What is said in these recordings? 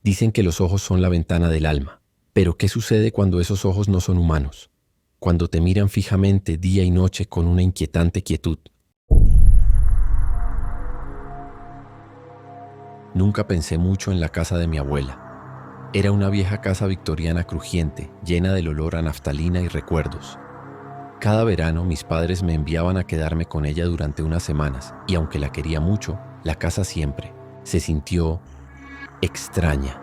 Dicen que los ojos son la ventana del alma. Pero ¿qué sucede cuando esos ojos no son humanos? Cuando te miran fijamente día y noche con una inquietante quietud. Nunca pensé mucho en la casa de mi abuela. Era una vieja casa victoriana crujiente, llena del olor a naftalina y recuerdos. Cada verano mis padres me enviaban a quedarme con ella durante unas semanas, y aunque la quería mucho, la casa siempre se sintió extraña.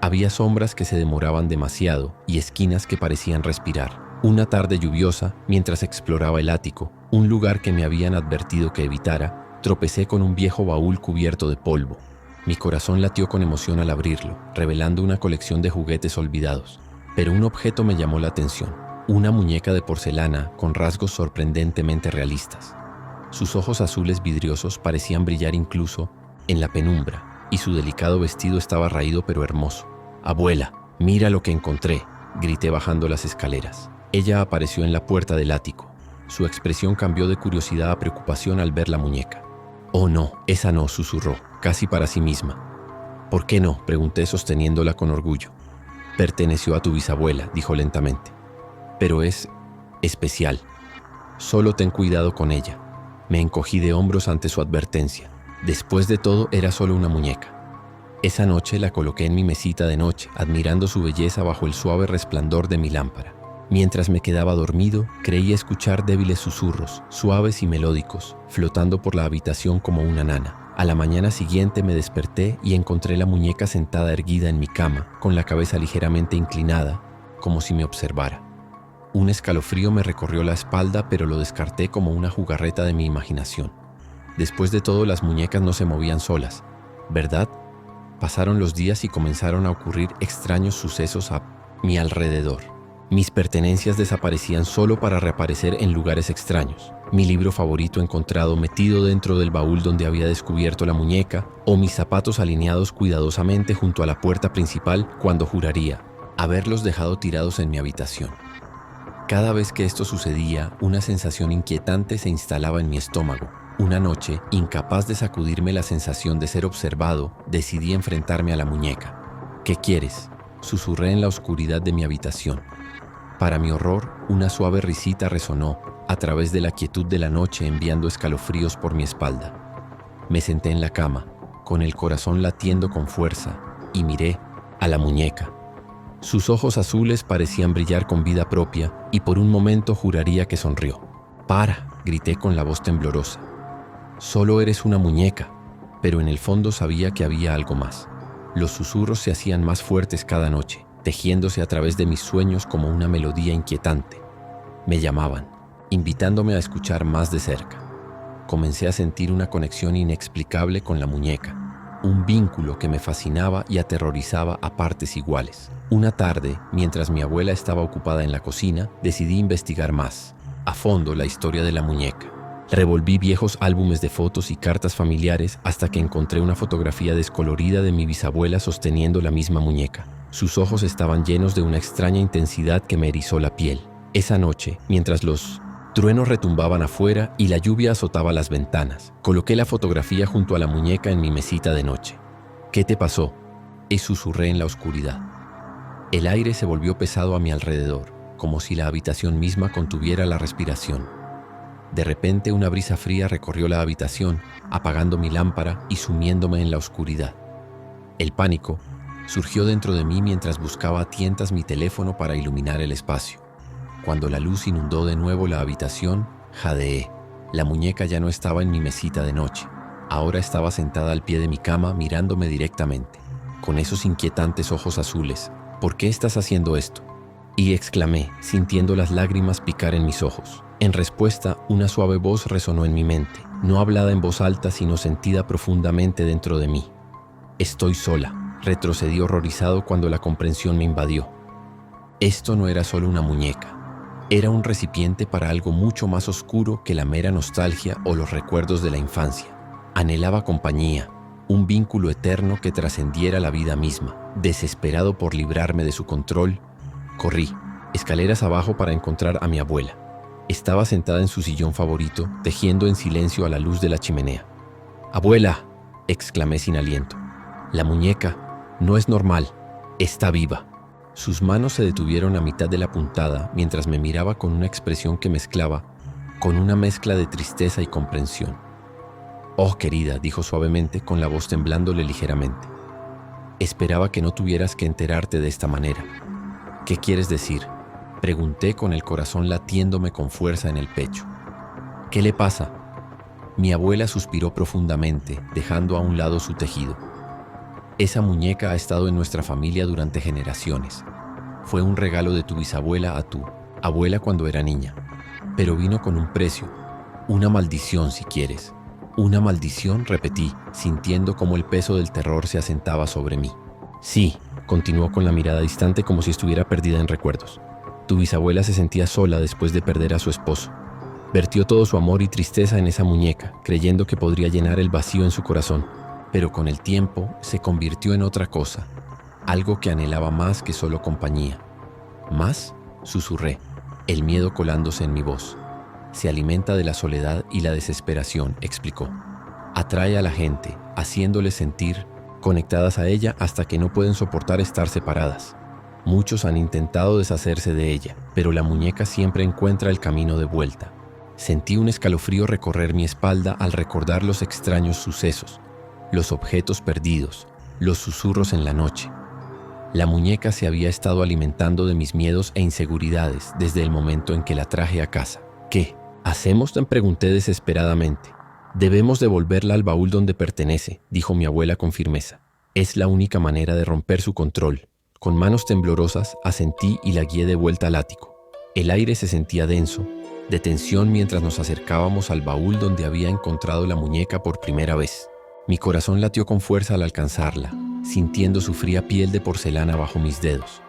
Había sombras que se demoraban demasiado y esquinas que parecían respirar. Una tarde lluviosa, mientras exploraba el ático, un lugar que me habían advertido que evitara, tropecé con un viejo baúl cubierto de polvo. Mi corazón latió con emoción al abrirlo, revelando una colección de juguetes olvidados. Pero un objeto me llamó la atención, una muñeca de porcelana con rasgos sorprendentemente realistas. Sus ojos azules vidriosos parecían brillar incluso en la penumbra, y su delicado vestido estaba raído pero hermoso. «Abuela, mira lo que encontré», grité bajando las escaleras. Ella apareció en la puerta del ático. Su expresión cambió de curiosidad a preocupación al ver la muñeca. «Oh no, esa no», susurró, casi para sí misma. «¿Por qué no?», pregunté sosteniéndola con orgullo. «Perteneció a tu bisabuela», dijo lentamente. «Pero es especial. Solo ten cuidado con ella». Me encogí de hombros ante su advertencia. Después de todo, era solo una muñeca. Esa noche la coloqué en mi mesita de noche, admirando su belleza bajo el suave resplandor de mi lámpara. Mientras me quedaba dormido, creía escuchar débiles susurros, suaves y melódicos, flotando por la habitación como una nana. A la mañana siguiente me desperté y encontré la muñeca sentada erguida en mi cama, con la cabeza ligeramente inclinada, como si me observara. Un escalofrío me recorrió la espalda, pero lo descarté como una jugarreta de mi imaginación. Después de todo, las muñecas no se movían solas, ¿verdad? Pasaron los días y comenzaron a ocurrir extraños sucesos a mi alrededor. Mis pertenencias desaparecían solo para reaparecer en lugares extraños. Mi libro favorito encontrado metido dentro del baúl donde había descubierto la muñeca, o mis zapatos alineados cuidadosamente junto a la puerta principal cuando juraría haberlos dejado tirados en mi habitación. Cada vez que esto sucedía, una sensación inquietante se instalaba en mi estómago. Una noche, incapaz de sacudirme la sensación de ser observado, decidí enfrentarme a la muñeca. «¿Qué quieres?», susurré en la oscuridad de mi habitación. Para mi horror, una suave risita resonó a través de la quietud de la noche, enviando escalofríos por mi espalda. Me senté en la cama, con el corazón latiendo con fuerza, y miré a la muñeca. Sus ojos azules parecían brillar con vida propia, y por un momento juraría que sonrió. «¡Para!», grité con la voz temblorosa. «Solo eres una muñeca», pero en el fondo sabía que había algo más. Los susurros se hacían más fuertes cada noche, tejiéndose a través de mis sueños como una melodía inquietante. Me llamaban, invitándome a escuchar más de cerca. Comencé a sentir una conexión inexplicable con la muñeca, un vínculo que me fascinaba y aterrorizaba a partes iguales. Una tarde, mientras mi abuela estaba ocupada en la cocina, decidí investigar más, a fondo, la historia de la muñeca. Revolví viejos álbumes de fotos y cartas familiares hasta que encontré una fotografía descolorida de mi bisabuela sosteniendo la misma muñeca. Sus ojos estaban llenos de una extraña intensidad que me erizó la piel. Esa noche, mientras los truenos retumbaban afuera y la lluvia azotaba las ventanas, coloqué la fotografía junto a la muñeca en mi mesita de noche. «¿Qué te pasó?», susurré en la oscuridad. El aire se volvió pesado a mi alrededor, como si la habitación misma contuviera la respiración. De repente, una brisa fría recorrió la habitación, apagando mi lámpara y sumiéndome en la oscuridad. El pánico surgió dentro de mí mientras buscaba a tientas mi teléfono para iluminar el espacio. Cuando la luz inundó de nuevo la habitación, jadeé. La muñeca ya no estaba en mi mesita de noche. Ahora estaba sentada al pie de mi cama mirándome directamente, con esos inquietantes ojos azules. «¿Por qué estás haciendo esto?», y exclamé, sintiendo las lágrimas picar en mis ojos. En respuesta, una suave voz resonó en mi mente, no hablada en voz alta, sino sentida profundamente dentro de mí. «Estoy sola», retrocedí horrorizado cuando la comprensión me invadió. Esto no era solo una muñeca, era un recipiente para algo mucho más oscuro que la mera nostalgia o los recuerdos de la infancia. Anhelaba compañía, un vínculo eterno que trascendiera la vida misma. Desesperado por librarme de su control, corrí escaleras abajo para encontrar a mi abuela. Estaba sentada en su sillón favorito, tejiendo en silencio a la luz de la chimenea. «¡Abuela!», exclamé sin aliento. La muñeca No es normal. Está viva. Sus manos se detuvieron a mitad de la puntada mientras me miraba con una expresión que mezclaba con una mezcla de tristeza y comprensión. Oh, querida, dijo suavemente con la voz temblándole ligeramente. Esperaba que no tuvieras que enterarte de esta manera. ¿Qué quieres decir? Pregunté con el corazón latiéndome con fuerza en el pecho. ¿Qué le pasa? Mi abuela suspiró profundamente, dejando a un lado su tejido. Esa muñeca ha estado en nuestra familia durante generaciones. Fue un regalo de tu bisabuela a tu abuela cuando era niña. Pero vino con un precio. Una maldición, si quieres. Una maldición, repetí, sintiendo cómo el peso del terror se asentaba sobre mí. Sí, continuó con la mirada distante como si estuviera perdida en recuerdos. Tu bisabuela se sentía sola después de perder a su esposo. Vertió todo su amor y tristeza en esa muñeca, creyendo que podría llenar el vacío en su corazón. Pero con el tiempo se convirtió en otra cosa, algo que anhelaba más que solo compañía. ¿Más? Susurré, el miedo colándose en mi voz. Se alimenta de la soledad y la desesperación, explicó. Atrae a la gente, haciéndoles sentir conectadas a ella hasta que no pueden soportar estar separadas. Muchos han intentado deshacerse de ella, pero la muñeca siempre encuentra el camino de vuelta. Sentí un escalofrío recorrer mi espalda al recordar los extraños sucesos, los objetos perdidos, los susurros en la noche. La muñeca se había estado alimentando de mis miedos e inseguridades desde el momento en que la traje a casa. ¿Qué hacemos? Te pregunté desesperadamente. Debemos devolverla al baúl donde pertenece, dijo mi abuela con firmeza. Es la única manera de romper su control. Con manos temblorosas asentí y la guié de vuelta al ático. El aire se sentía denso, de tensión mientras nos acercábamos al baúl donde había encontrado la muñeca por primera vez. Mi corazón latió con fuerza al alcanzarla, sintiendo su fría piel de porcelana bajo mis dedos.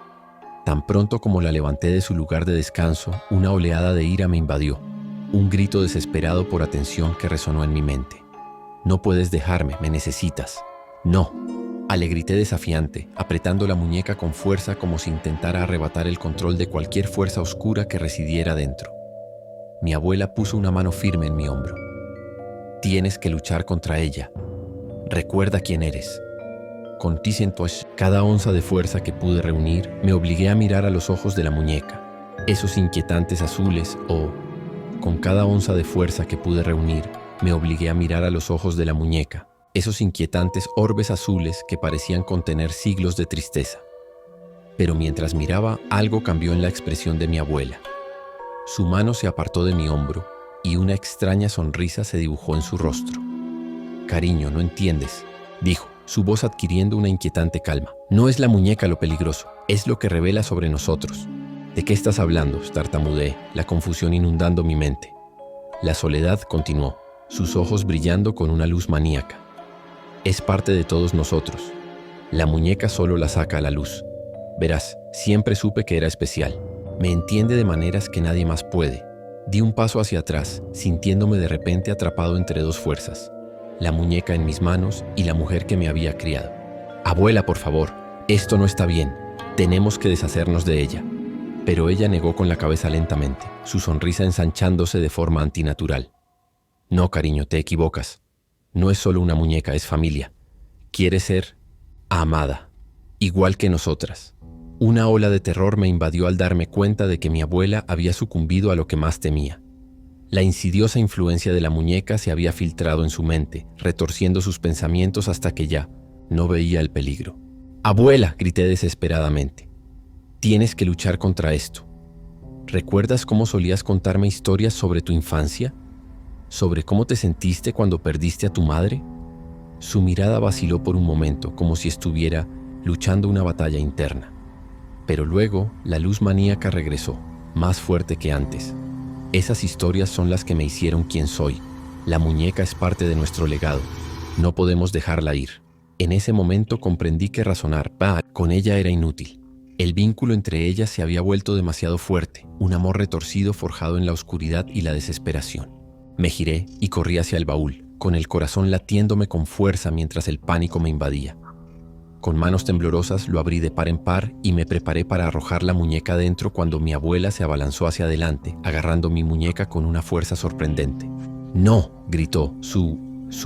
Tan pronto como la levanté de su lugar de descanso, una oleada de ira me invadió, un grito desesperado por atención que resonó en mi mente. No puedes dejarme, me necesitas. No, le grité desafiante, apretando la muñeca con fuerza como si intentara arrebatar el control de cualquier fuerza oscura que residiera dentro. Mi abuela puso una mano firme en mi hombro. Tienes que luchar contra ella. Recuerda quién eres. Con cada onza de fuerza que pude reunir, me obligué a mirar a los ojos de la muñeca, esos inquietantes azules, con cada onza de fuerza que pude reunir, me obligué a mirar a los ojos de la muñeca, esos inquietantes orbes azules que parecían contener siglos de tristeza. Pero mientras miraba, algo cambió en la expresión de mi abuela. Su mano se apartó de mi hombro y una extraña sonrisa se dibujó en su rostro. Cariño, no entiendes, dijo, su voz adquiriendo una inquietante calma. No es la muñeca lo peligroso, es lo que revela sobre nosotros. ¿De qué estás hablando?, tartamudeé, la confusión inundando mi mente. La soledad continuó, sus ojos brillando con una luz maníaca. Es parte de todos nosotros. La muñeca solo la saca a la luz. Verás, siempre supe que era especial. Me entiende de maneras que nadie más puede. Di un paso hacia atrás, sintiéndome de repente atrapado entre dos fuerzas. La muñeca en mis manos y la mujer que me había criado. Abuela, por favor, esto no está bien. Tenemos que deshacernos de ella. Pero ella negó con la cabeza lentamente, su sonrisa ensanchándose de forma antinatural. No, cariño, te equivocas. No es solo una muñeca, es familia. Quiere ser amada, igual que nosotras. Una ola de terror me invadió al darme cuenta de que mi abuela había sucumbido a lo que más temía. La insidiosa influencia de la muñeca se había filtrado en su mente, retorciendo sus pensamientos hasta que ya no veía el peligro. «Abuela», grité desesperadamente, «tienes que luchar contra esto. ¿Recuerdas cómo solías contarme historias sobre tu infancia? ¿Sobre cómo te sentiste cuando perdiste a tu madre?» Su mirada vaciló por un momento, como si estuviera luchando una batalla interna. Pero luego la luz maníaca regresó, más fuerte que antes. Esas historias son las que me hicieron quien soy. La muñeca es parte de nuestro legado. No podemos dejarla ir. En ese momento comprendí que razonar con ella era inútil. El vínculo entre ellas se había vuelto demasiado fuerte, un amor retorcido forjado en la oscuridad y la desesperación. Me giré y corrí hacia el baúl, con el corazón latiéndome con fuerza mientras el pánico me invadía. Con manos temblorosas lo abrí de par en par y me preparé para arrojar la muñeca dentro cuando mi abuela se abalanzó hacia adelante, agarrando mi muñeca con una fuerza sorprendente. «¡No!», gritó, su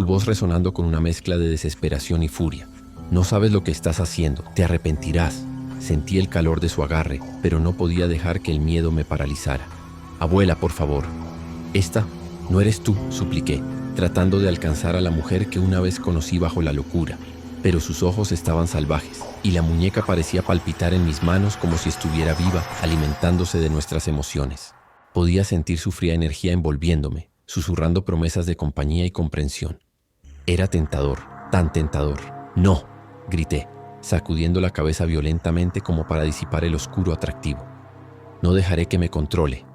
voz resonando con una mezcla de desesperación y furia. No sabes lo que estás haciendo, te arrepentirás. Sentí el calor de su agarre, pero no podía dejar que el miedo me paralizara. Abuela, por favor. Esta no eres tú, supliqué, tratando de alcanzar a la mujer que una vez conocí bajo la locura. Pero sus ojos estaban salvajes, y la muñeca parecía palpitar en mis manos como si estuviera viva, alimentándose de nuestras emociones. Podía sentir su fría energía envolviéndome, susurrando promesas de compañía y comprensión. Era tentador, tan tentador. ¡No!, grité, sacudiendo la cabeza violentamente como para disipar el oscuro atractivo. No dejaré que me controle.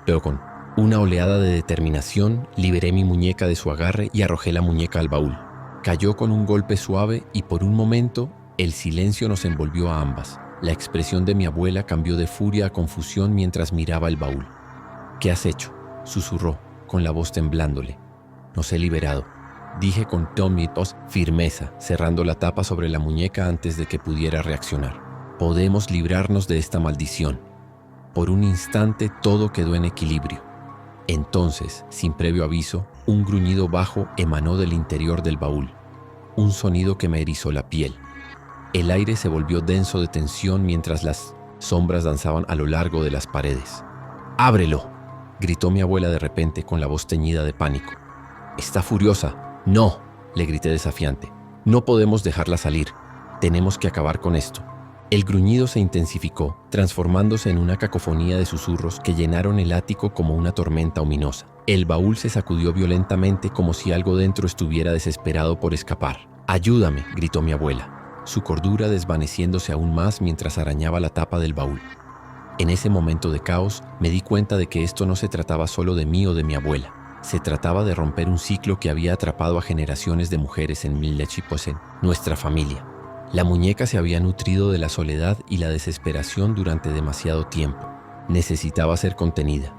Pero con una oleada de determinación, liberé mi muñeca de su agarre y arrojé la muñeca al baúl. Cayó con un golpe suave y por un momento el silencio nos envolvió a ambas. La expresión de mi abuela cambió de furia a confusión mientras miraba el baúl. «¿Qué has hecho?», susurró, con la voz temblándole. «Nos he liberado», dije con tono y firmeza, cerrando la tapa sobre la muñeca antes de que pudiera reaccionar. «Podemos librarnos de esta maldición». Por un instante todo quedó en equilibrio. Entonces, sin previo aviso, un gruñido bajo emanó del interior del baúl. Un sonido que me erizó la piel. El aire se volvió denso de tensión mientras las sombras danzaban a lo largo de las paredes. «¡Ábrelo!», gritó mi abuela de repente con la voz teñida de pánico. «Está furiosa». «No», le grité desafiante. «No podemos dejarla salir. Tenemos que acabar con esto». El gruñido se intensificó, transformándose en una cacofonía de susurros que llenaron el ático como una tormenta ominosa. El baúl se sacudió violentamente como si algo dentro estuviera desesperado por escapar. «¡Ayúdame!», gritó mi abuela, su cordura desvaneciéndose aún más mientras arañaba la tapa del baúl. En ese momento de caos, me di cuenta de que esto no se trataba solo de mí o de mi abuela. Se trataba de romper un ciclo que había atrapado a generaciones de mujeres en en nuestra familia. La muñeca se había nutrido de la soledad y la desesperación durante demasiado tiempo. Necesitaba ser contenida.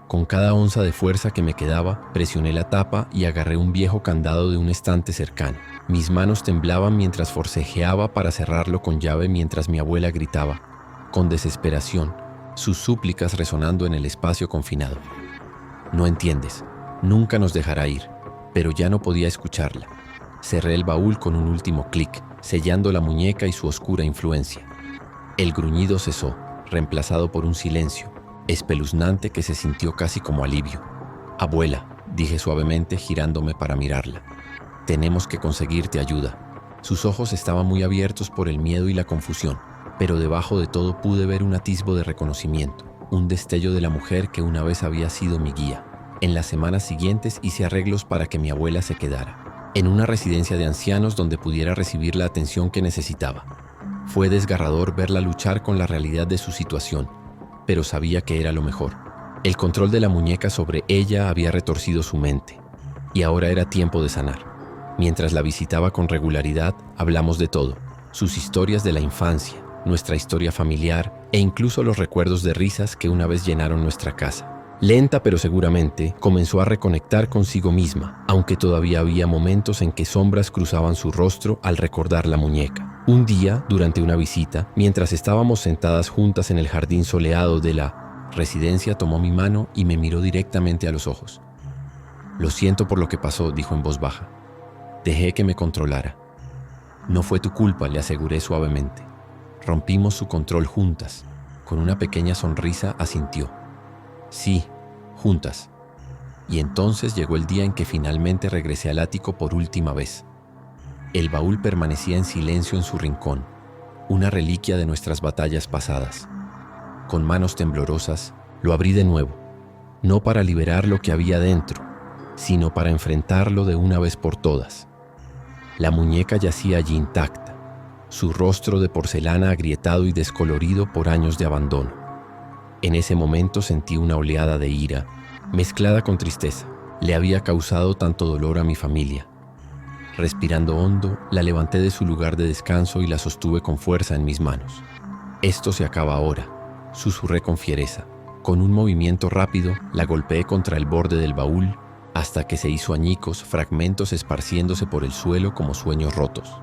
Con cada onza de fuerza que me quedaba, presioné la tapa y agarré un viejo candado de un estante cercano. Mis manos temblaban mientras forcejeaba para cerrarlo con llave mientras mi abuela gritaba, con desesperación, sus súplicas resonando en el espacio confinado. «No entiendes, nunca nos dejará ir», pero ya no podía escucharla. Cerré el baúl con un último clic, sellando la muñeca y su oscura influencia. El gruñido cesó, reemplazado por un silencio espeluznante que se sintió casi como alivio. «Abuela», dije suavemente girándome para mirarla, «tenemos que conseguirte ayuda». Sus ojos estaban muy abiertos por el miedo y la confusión, pero debajo de todo pude ver un atisbo de reconocimiento, un destello de la mujer que una vez había sido mi guía. En las semanas siguientes hice arreglos para que mi abuela se quedara en una residencia de ancianos donde pudiera recibir la atención que necesitaba. Fue desgarrador verla luchar con la realidad de su situación, pero sabía que era lo mejor. El control de la muñeca sobre ella había retorcido su mente, y ahora era tiempo de sanar. Mientras la visitaba con regularidad, hablamos de todo, sus historias de la infancia, nuestra historia familiar e incluso los recuerdos de risas que una vez llenaron nuestra casa. Lenta pero seguramente, comenzó a reconectar consigo misma, aunque todavía había momentos en que sombras cruzaban su rostro al recordar la muñeca. Un día, durante una visita, mientras estábamos sentadas juntas en el jardín soleado de la residencia, tomó mi mano y me miró directamente a los ojos. «Lo siento por lo que pasó», dijo en voz baja. «Dejé que me controlara». «No fue tu culpa», le aseguré suavemente. Rompimos su control juntas. Con una pequeña sonrisa asintió. «Sí, juntas». Y entonces llegó el día en que finalmente regresé al ático por última vez. El baúl permanecía en silencio en su rincón, una reliquia de nuestras batallas pasadas. Con manos temblorosas, lo abrí de nuevo, no para liberar lo que había dentro, sino para enfrentarlo de una vez por todas. La muñeca yacía allí intacta, su rostro de porcelana agrietado y descolorido por años de abandono. En ese momento sentí una oleada de ira, mezclada con tristeza. Le había causado tanto dolor a mi familia. Respirando hondo, la levanté de su lugar de descanso y la sostuve con fuerza en mis manos. «Esto se acaba ahora», susurré con fiereza. Con un movimiento rápido, la golpeé contra el borde del baúl hasta que se hizo añicos, fragmentos esparciéndose por el suelo como sueños rotos.